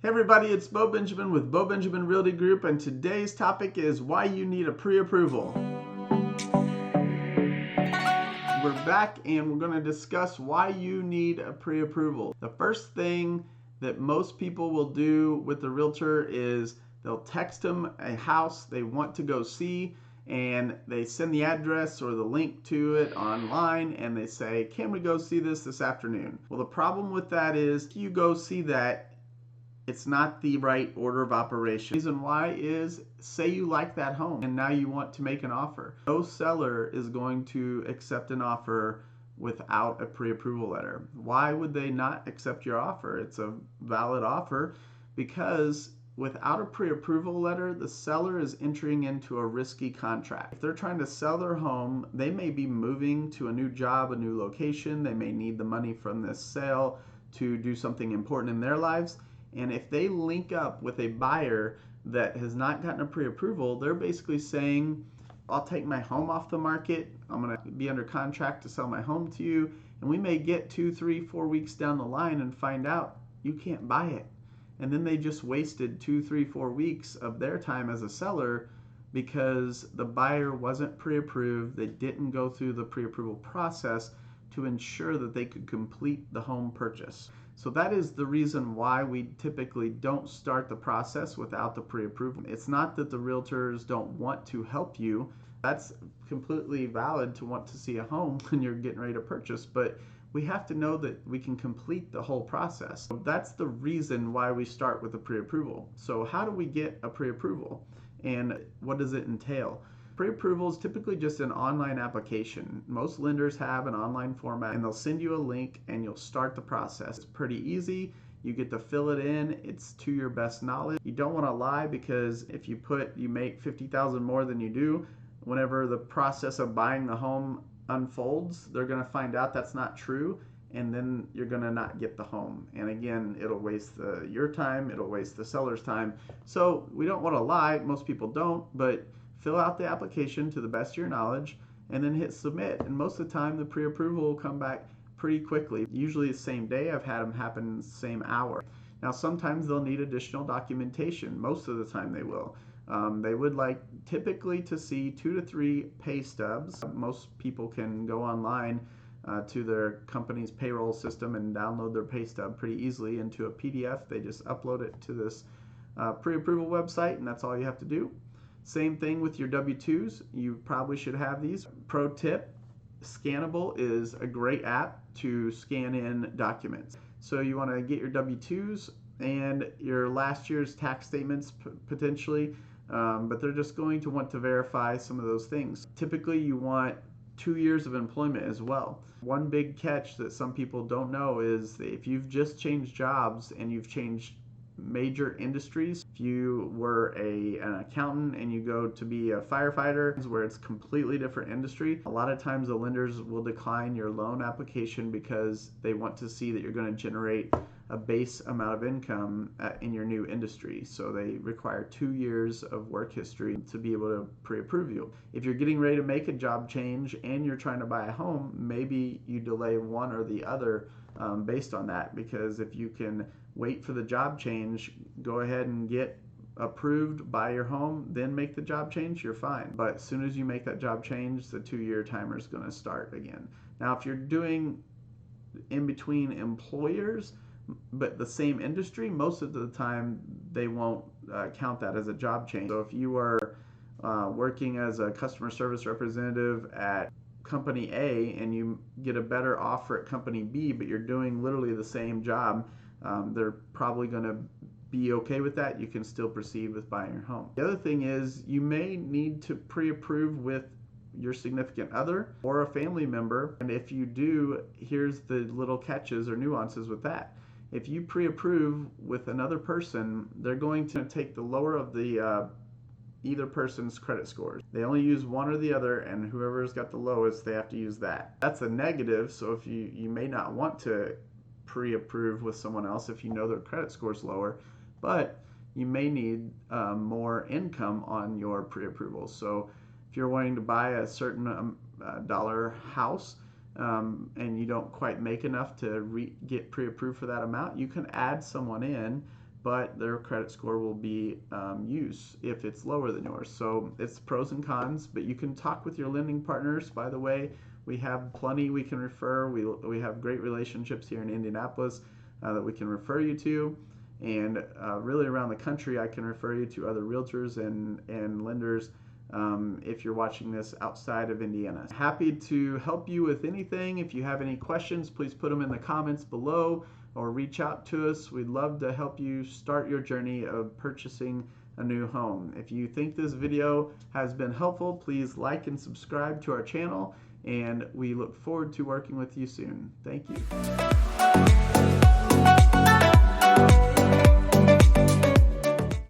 Hey everybody, it's Beau Benjamin with Beau Benjamin Realty Group, and today's topic is why you need a pre-approval. We're back and we're going to discuss why you need a pre-approval. The first thing that most people will do with the realtor is they'll text them a house they want to go see, and they send the address or the link to it online, and they say, can we go see this afternoon? Well, the problem with that is if you go see that, it's not the right order of operation. The reason why is, say you like that home and now you want to make an offer. No seller is going to accept an offer without a pre-approval letter. Why would they not accept your offer? It's a valid offer because without a pre-approval letter, the seller is entering into a risky contract. If they're trying to sell their home, they may be moving to a new job, a new location. They may need the money from this sale to do something important in their lives. And if they link up with a buyer that has not gotten a pre-approval, they're basically saying, I'll take my home off the market. I'm going to be under contract to sell my home to you. And we may get 2, 3, 4 weeks down the line and find out you can't buy it. And then they just wasted 2, 3, 4 weeks of their time as a seller because the buyer wasn't pre-approved. They didn't go through the pre-approval process to ensure that they could complete the home purchase. So that is the reason why we typically don't start the process without the pre-approval. It's not that the realtors don't want to help you. That's completely valid to want to see a home when you're getting ready to purchase, but we have to know that we can complete the whole process. So that's the reason why we start with a pre-approval. So how do we get a pre-approval and what does it entail? Pre-approval is typically just an online application. Most lenders have an online format and they'll send you a link and you'll start the process. It's pretty easy. You get to fill it in. It's to your best knowledge. You don't want to lie because if you make $50,000 more than you do, whenever the process of buying the home unfolds, they're going to find out that's not true, and then you're going to not get the home. And again, it'll waste your time, it'll waste the seller's time. So we don't want to lie. Most people don't, but fill out the application to the best of your knowledge and then hit submit. And most of the time, the pre-approval will come back pretty quickly. Usually the same day. I've had them happen the same hour. Now, sometimes they'll need additional documentation. Most of the time they will. They would like typically to see 2 to 3 pay stubs. Most people can go online to their company's payroll system and download their pay stub pretty easily into a PDF. They just upload it to this pre-approval website, and that's all you have to do. Same thing with your W-2s. You probably should have these. Pro tip, Scannable is a great app to scan in documents. So you want to get your W-2s and your last year's tax statements potentially, but they're just going to want to verify some of those things. Typically you want 2 years of employment as well. One big catch that some people don't know is that if you've just changed jobs and you've changed major industries, if you were an accountant and you go to be a firefighter where it's completely different industry, a lot of times the lenders will decline your loan application because they want to see that you're going to generate a base amount of income in your new industry. So they require 2 years of work history to be able to pre-approve you. If you're getting ready to make a job change and you're trying to buy a home, maybe you delay one or the other based on that, because if you can wait for the job change, go ahead and get approved, buy your home, then make the job change, you're fine. But as soon as you make that job change, the 2-year timer is going to start again. Now, if you're doing in between employers, but the same industry, most of the time they won't count that as a job change. So if you are working as a customer service representative at company A and you get a better offer at company B, but you're doing literally the same job, they're probably going to be okay with that. You can still proceed with buying your home. The other thing is you may need to pre-approve with your significant other or a family member, and if you do, here's the little catches or nuances with that. If you pre-approve with another person, they're going to take the lower of the either person's credit scores. They only use one or the other, and whoever's got the lowest, they have to use that. That's a negative, so if you may not want to pre-approve with someone else if you know their credit score is lower, but you may need more income on your pre-approval. So if you're wanting to buy a certain dollar house and you don't quite make enough to get pre-approved for that amount, you can add someone in but their credit score will be used if it's lower than yours. So it's pros and cons, but you can talk with your lending partners. By the way, we have plenty we can refer. We have great relationships here in Indianapolis that we can refer you to. And really around the country, I can refer you to other realtors and lenders if you're watching this outside of Indiana. Happy to help you with anything. If you have any questions, please put them in the comments below or reach out to us. We'd love to help you start your journey of purchasing a new home. If you think this video has been helpful, please like and subscribe to our channel, and we look forward to working with you soon. Thank you.